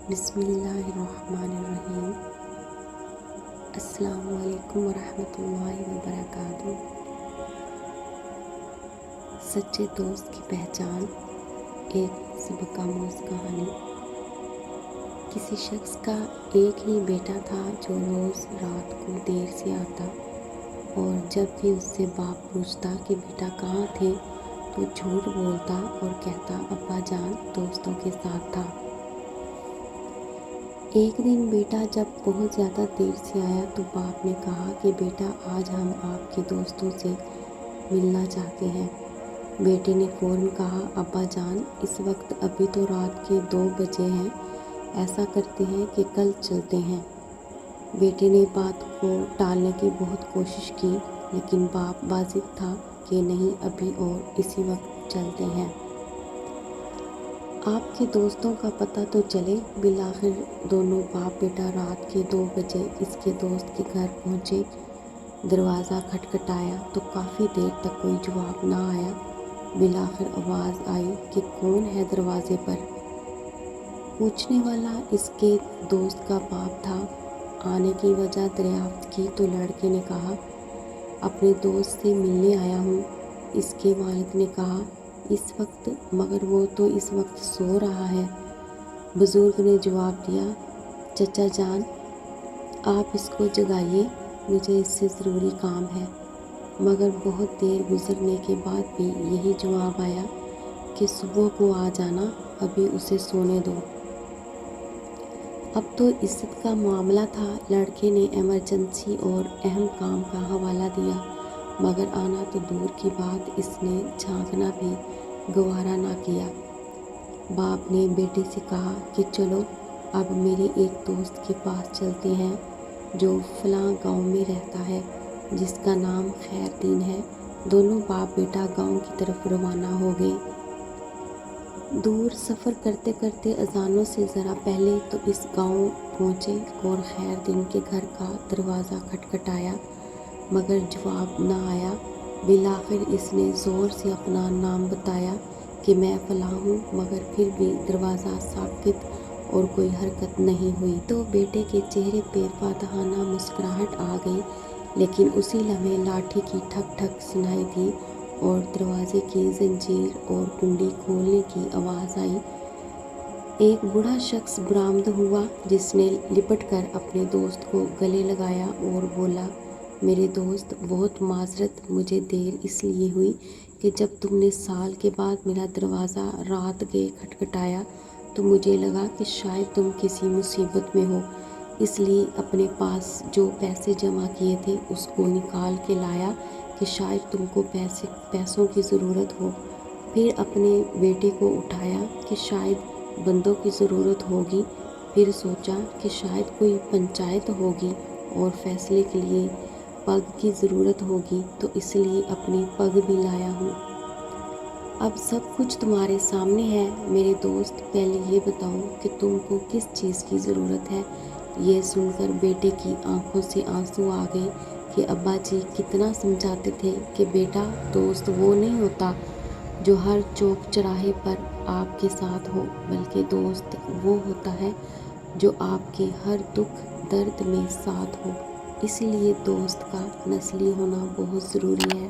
بسم اللہ الرحمن الرحیم۔ السلام علیکم ورحمۃ اللہ وبرکاتہ۔ سچے دوست کی پہچان، ایک سبق آموز کہانی۔ کسی شخص کا ایک ہی بیٹا تھا جو روز رات کو دیر سے آتا اور جب بھی اس سے باپ پوچھتا کہ بیٹا کہاں تھے تو جھوٹ بولتا اور کہتا ابا جان دوستوں کے ساتھ تھا۔ ایک دن بیٹا جب بہت زیادہ دیر سے آیا تو باپ نے کہا کہ بیٹا آج ہم آپ کے دوستوں سے ملنا چاہتے ہیں۔ بیٹے نے فوراً کہا ابا جان اس وقت ابھی تو رات کے 2 بجے ہیں، ایسا کرتے ہیں کہ کل چلتے ہیں۔ بیٹے نے بات کو ٹالنے کی بہت کوشش کی لیکن باپ باضد تھا کہ نہیں ابھی اور اسی وقت چلتے ہیں۔ آپ کے دوستوں کا پتہ تو چلے۔ بالآخر دونوں باپ بیٹا رات کے 2 بجے اس کے دوست کے گھر پہنچے۔ دروازہ کھٹکھٹایا تو کافی دیر تک کوئی جواب نہ آیا۔ بالآخر آواز آئی کہ کون ہے دروازے پر؟ پوچھنے والا اس کے دوست کا باپ تھا۔ آنے کی وجہ دریافت کی تو لڑکے نے کہا اپنے دوست سے ملنے آیا ہوں۔ اس کے والد نے کہا اس وقت؟ مگر وہ تو اس وقت سو رہا ہے۔ بزرگ نے جواب دیا چچا جان آپ اس کو جگائیے، مجھے اس سے ضروری کام ہے۔ مگر بہت دیر گزرنے کے بعد بھی یہی جواب آیا کہ صبح کو آ جانا، ابھی اسے سونے دو۔ اب تو عزت کا معاملہ تھا۔ لڑکے نے ایمرجنسی اور اہم کام کا حوالہ دیا مگر آنا تو دور کی بات اس نے جھانکنا بھی گوارا نہ کیا۔ باپ نے بیٹے سے کہا کہ چلو اب میرے ایک دوست کے پاس چلتے ہیں جو فلاں گاؤں میں رہتا ہے جس کا نام خیر دین ہے۔ دونوں باپ بیٹا گاؤں کی طرف روانہ ہو گئے۔ دور سفر کرتے کرتے اذانوں سے ذرا پہلے تو اس گاؤں پہنچے اور خیر دین کے گھر کا دروازہ کھٹکھٹایا مگر جواب نہ آیا۔ بالآخر اس نے زور سے اپنا نام بتایا کہ میں فلاں ہوں مگر پھر بھی دروازہ ساکت اور کوئی حرکت نہیں ہوئی تو بیٹے کے چہرے پہ فاتحانہ مسکراہٹ آ گئی لیکن اسی لمحے لاٹھی کی ٹھک ٹھک سنائی دی اور دروازے کی زنجیر اور کنڈی کھولنے کی آواز آئی۔ ایک بوڑھا شخص برآمد ہوا جس نے لپٹ کر اپنے دوست کو گلے لگایا اور بولا میرے دوست بہت معذرت، مجھے دیر اس لیے ہوئی کہ جب تم نے سال کے بعد میرا دروازہ رات گئے کھٹکھٹایا تو مجھے لگا کہ شاید تم کسی مصیبت میں ہو، اس لیے اپنے پاس جو پیسے جمع کیے تھے اس کو نکال کے لایا کہ شاید تم کو پیسوں کی ضرورت ہو۔ پھر اپنے بیٹے کو اٹھایا کہ شاید بندوں کی ضرورت ہوگی، پھر سوچا کہ شاید کوئی پنچایت ہوگی اور فیصلے کے لیے پگ کی ضرورت ہوگی تو اس لیے اپنی پگ بھی لایا ہوں۔ اب سب کچھ تمہارے سامنے ہے میرے دوست، پہلے یہ بتاؤ کہ تم کو کس چیز کی ضرورت ہے؟ یہ سن کر بیٹے کی آنکھوں سے آنسو آ گئے کہ ابا جی کتنا سمجھاتے تھے کہ بیٹا دوست وہ نہیں ہوتا جو ہر چوک چراہے پر آپ کے ساتھ ہو بلکہ دوست وہ ہوتا ہے جو آپ کے ہر دکھ درد میں ساتھ ہو۔ اس لیے دوست کا نسلی ہونا بہت ضروری ہے۔